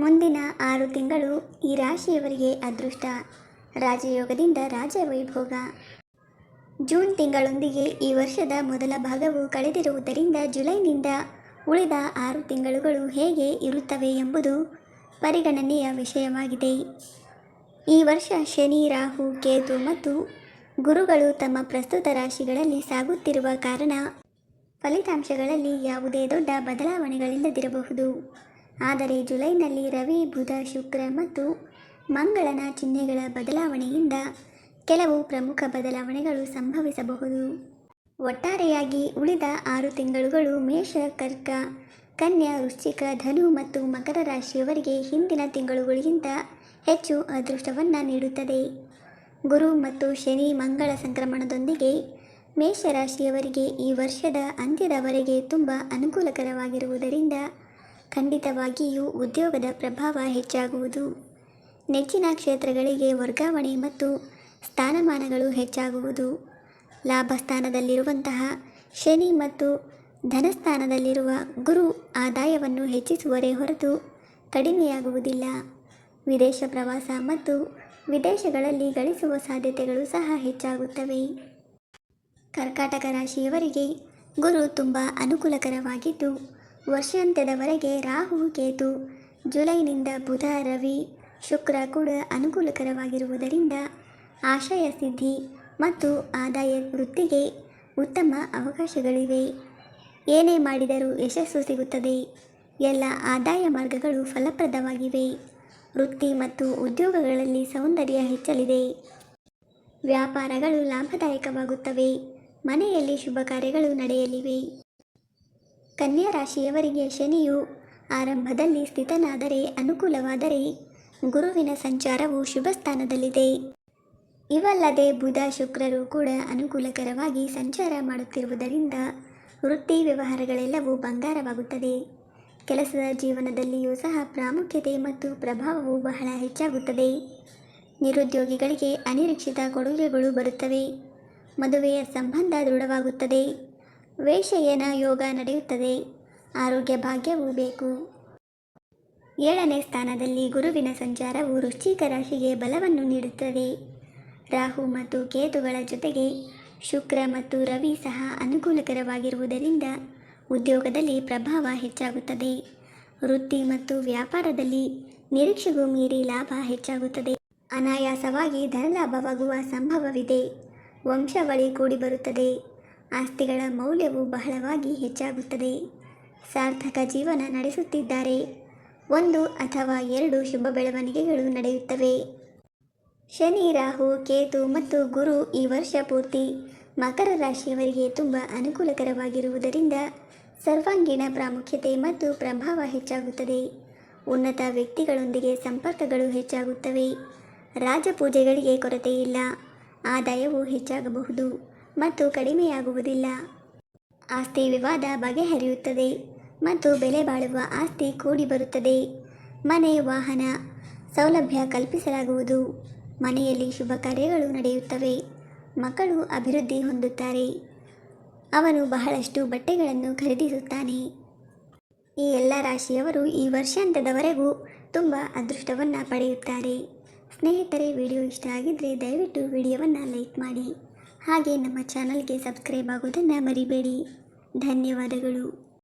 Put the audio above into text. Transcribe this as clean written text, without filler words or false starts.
ಮುಂದಿನ 6 ತಿಂಗಳು ಈ ರಾಶಿಯವರಿಗೆ ಅದೃಷ್ಟ. ರಾಜಯೋಗದಿಂದ ರಾಜವೈಭೋಗ. ಜೂನ್ ತಿಂಗಳೊಂದಿಗೆ ಈ ವರ್ಷದ ಮೊದಲ ಭಾಗವು ಕಳೆದಿರುವುದರಿಂದ ಜುಲೈನಿಂದ ಉಳಿದ 6 ತಿಂಗಳುಗಳು ಹೇಗೆ ಇರುತ್ತವೆ ಎಂಬುದು ಪರಿಗಣನೆಯ ವಿಷಯವಾಗಿದೆ. ಈ ವರ್ಷ ಶನಿ, ರಾಹು, ಕೇತು ಮತ್ತು ಗುರುಗಳು ತಮ್ಮ ಪ್ರಸ್ತುತ ರಾಶಿಗಳಲ್ಲಿ ಸಾಗುತ್ತಿರುವ ಕಾರಣ ಫಲಿತಾಂಶಗಳಲ್ಲಿ ಯಾವುದೇ ದೊಡ್ಡ ಬದಲಾವಣೆಗಳಿಲ್ಲದಿರಬಹುದು. ಆದರೆ ಜುಲೈನಲ್ಲಿ ರವಿ, ಬುಧ, ಶುಕ್ರ ಮತ್ತು ಮಂಗಳನ ಚಿಹ್ನೆಗಳ ಬದಲಾವಣೆಯಿಂದ ಕೆಲವು ಪ್ರಮುಖ ಬದಲಾವಣೆಗಳು ಸಂಭವಿಸಬಹುದು. ಒಟ್ಟಾರೆಯಾಗಿ ಉಳಿದ 6 ತಿಂಗಳುಗಳು ಮೇಷ, ಕರ್ಕ, ಕನ್ಯಾ, ವೃಶ್ಚಿಕ, ಧನು ಮತ್ತು ಮಕರ ರಾಶಿಯವರಿಗೆ ಹಿಂದಿನ ತಿಂಗಳುಗಳಿಗಿಂತ ಹೆಚ್ಚು ಅದೃಷ್ಟವನ್ನು ನೀಡುತ್ತದೆ. ಗುರು ಮತ್ತು ಶನಿ, ಮಂಗಳ ಸಂಕ್ರಮಣದೊಂದಿಗೆ ಮೇಷರಾಶಿಯವರಿಗೆ ಈ ವರ್ಷದ ಅಂತ್ಯದವರೆಗೆ ತುಂಬ ಅನುಕೂಲಕರವಾಗಿರುವುದರಿಂದ ಖಂಡಿತವಾಗಿಯೂ ಉದ್ಯೋಗದ ಪ್ರಭಾವ ಹೆಚ್ಚಾಗುವುದು. ನೆಚ್ಚಿನ ಕ್ಷೇತ್ರಗಳಿಗೆ ವರ್ಗಾವಣೆ ಮತ್ತು ಸ್ಥಾನಮಾನಗಳು ಹೆಚ್ಚಾಗುವುದು. ಲಾಭಸ್ಥಾನದಲ್ಲಿರುವಂತಹ ಶನಿ ಮತ್ತು ಧನಸ್ಥಾನದಲ್ಲಿರುವ ಗುರು ಆದಾಯವನ್ನು ಹೆಚ್ಚಿಸುವರೇ ಹೊರತು ಕಡಿಮೆಯಾಗುವುದಿಲ್ಲ. ವಿದೇಶ ಪ್ರವಾಸ ಮತ್ತು ವಿದೇಶಗಳಲ್ಲಿ ಗಳಿಸುವ ಸಾಧ್ಯತೆಗಳು ಸಹ ಹೆಚ್ಚಾಗುತ್ತವೆ. ಕರ್ಕಾಟಕ ರಾಶಿಯವರಿಗೆ ಗುರು ತುಂಬ ಅನುಕೂಲಕರವಾಗಿದ್ದು ವರ್ಷಾಂತ್ಯದವರೆಗೆ ರಾಹು, ಕೇತು, ಜುಲೈನಿಂದ ಬುಧ, ರವಿ, ಶುಕ್ರ ಕೂಡ ಅನುಕೂಲಕರವಾಗಿರುವುದರಿಂದ ಆಶಯ ಸಿದ್ಧಿ ಮತ್ತು ಆದಾಯ ವೃದ್ಧಿಗೆ ಉತ್ತಮ ಅವಕಾಶಗಳಿವೆ. ಏನೇ ಮಾಡಿದರೂ ಯಶಸ್ಸು ಸಿಗುತ್ತದೆ. ಎಲ್ಲ ಆದಾಯ ಮಾರ್ಗಗಳು ಫಲಪ್ರದವಾಗಿವೆ. ವೃತ್ತಿ ಮತ್ತು ಉದ್ಯೋಗಗಳಲ್ಲಿ ಸೌಂದರ್ಯ ಹೆಚ್ಚಲಿದೆ. ವ್ಯಾಪಾರಗಳು ಲಾಭದಾಯಕವಾಗುತ್ತವೆ. ಮನೆಯಲ್ಲಿ ಶುಭ ಕಾರ್ಯಗಳು ನಡೆಯಲಿವೆ. ಕನ್ಯಾ ರಾಶಿಯವರಿಗೆ ಶನಿಯು ಆರಂಭದಲ್ಲಿ ಸ್ಥಿತನಾದರೆ ಅನುಕೂಲವಾದರೆ ಗುರುವಿನ ಸಂಚಾರವು ಶುಭ ಸ್ಥಾನದಲ್ಲಿದೆ. ಇವಲ್ಲದೆ ಬುಧ, ಶುಕ್ರರು ಕೂಡ ಅನುಕೂಲಕರವಾಗಿ ಸಂಚಾರ ಮಾಡುತ್ತಿರುವುದರಿಂದ ವೃತ್ತಿ ವ್ಯವಹಾರಗಳೆಲ್ಲವೂ ಬಂಗಾರವಾಗುತ್ತದೆ. ಕೆಲಸದ ಜೀವನದಲ್ಲಿಯೂ ಸಹ ಪ್ರಾಮುಖ್ಯತೆ ಮತ್ತು ಪ್ರಭಾವವು ಬಹಳ ಹೆಚ್ಚಾಗುತ್ತದೆ. ನಿರುದ್ಯೋಗಿಗಳಿಗೆ ಅನಿರೀಕ್ಷಿತ ಕೊಡುಗೆಗಳು ಬರುತ್ತವೆ. ಮದುವೆಯ ಸಂಬಂಧ ದೃಢವಾಗುತ್ತದೆ. ವೇಶ್ಯಯನ ಯೋಗ ನಡೆಯುತ್ತದೆ. ಆರೋಗ್ಯ ಭಾಗ್ಯವೂ ಬೇಕು. 7ನೇ ಸ್ಥಾನದಲ್ಲಿ ಗುರುವಿನ ಸಂಚಾರವು ವೃಶ್ಚಿಕ ರಾಶಿಗೆ ಬಲವನ್ನು ನೀಡುತ್ತದೆ. ರಾಹು ಮತ್ತು ಕೇತುಗಳ ಜೊತೆಗೆ ಶುಕ್ರ ಮತ್ತು ರವಿ ಸಹ ಅನುಕೂಲಕರವಾಗಿರುವುದರಿಂದ ಉದ್ಯೋಗದಲ್ಲಿ ಪ್ರಭಾವ ಹೆಚ್ಚಾಗುತ್ತದೆ. ವೃತ್ತಿ ಮತ್ತು ವ್ಯಾಪಾರದಲ್ಲಿ ನಿರೀಕ್ಷೆಗೂ ಮೀರಿ ಲಾಭ ಹೆಚ್ಚಾಗುತ್ತದೆ. ಅನಾಯಾಸವಾಗಿ ಧನಲಾಭವಾಗುವ ಸಂಭವವಿದೆ. ವಂಶಾವಳಿ ಕೂಡಿಬರುತ್ತದೆ. ಆಸ್ತಿಗಳ ಮೌಲ್ಯವು ಬಹಳವಾಗಿ ಹೆಚ್ಚಾಗುತ್ತದೆ. ಸಾರ್ಥಕ ಜೀವನ ನಡೆಸುತ್ತಿದ್ದಾರೆ. 1 ಅಥವಾ 2 ಶುಭ ಬೆಳವಣಿಗೆಗಳು ನಡೆಯುತ್ತವೆ. ಶನಿ, ರಾಹು, ಕೇತು ಮತ್ತು ಗುರು ಈ ವರ್ಷ ಪೂರ್ತಿ ಮಕರ ರಾಶಿಯವರಿಗೆ ತುಂಬ ಅನುಕೂಲಕರವಾಗಿರುವುದರಿಂದ ಸರ್ವಾಂಗೀಣ ಪ್ರಾಮುಖ್ಯತೆ ಮತ್ತು ಪ್ರಭಾವ ಹೆಚ್ಚಾಗುತ್ತದೆ. ಉನ್ನತ ವ್ಯಕ್ತಿಗಳೊಂದಿಗೆ ಸಂಪರ್ಕಗಳು ಹೆಚ್ಚಾಗುತ್ತವೆ. ರಾಜಪೂಜೆಗಳಿಗೆ ಕೊರತೆಯಿಲ್ಲ. ಆದಾಯವು ಹೆಚ್ಚಾಗಬಹುದು ಮತ್ತು ಕಡಿಮೆಯಾಗುವುದಿಲ್ಲ. ಆಸ್ತಿ ವಿವಾದ ಬಗೆಹರಿಯುತ್ತದೆ ಮತ್ತು ಬೆಲೆ ಬಾಳುವ ಆಸ್ತಿ ಕೂಡಿ ಬರುತ್ತದೆ. ಮನೆ, ವಾಹನ ಸೌಲಭ್ಯ ಕಲ್ಪಿಸಲಾಗುವುದು. ಮನೆಯಲ್ಲಿ ಶುಭ ಕಾರ್ಯಗಳು ನಡೆಯುತ್ತವೆ. ಮಕ್ಕಳು ಅಭಿವೃದ್ಧಿ ಹೊಂದುತ್ತಾರೆ. ಅವನು ಬಹಳಷ್ಟು ಬಟ್ಟೆಗಳನ್ನು ಖರೀದಿಸುತ್ತಾನೆ. ಈ ಎಲ್ಲ ರಾಶಿಯವರು ಈ ವರ್ಷಾಂತ್ಯದವರೆಗೂ ತುಂಬ ಅದೃಷ್ಟವನ್ನು ಪಡೆಯುತ್ತಾರೆ. ಸ್ನೇಹಿತರೆ, ವಿಡಿಯೋ ಇಷ್ಟ ಆಗಿದ್ದರೆ ದಯವಿಟ್ಟು ವಿಡಿಯೋವನ್ನು ಲೈಕ್ ಮಾಡಿ. ಹಾಗೆ ನಮ್ಮ ಚಾನಲ್ಗೆ ಸಬ್ಸ್ಕ್ರೈಬ್ ಆಗೋದನ್ನು ಮರಿಬೇಡಿ. ಧನ್ಯವಾದಗಳು.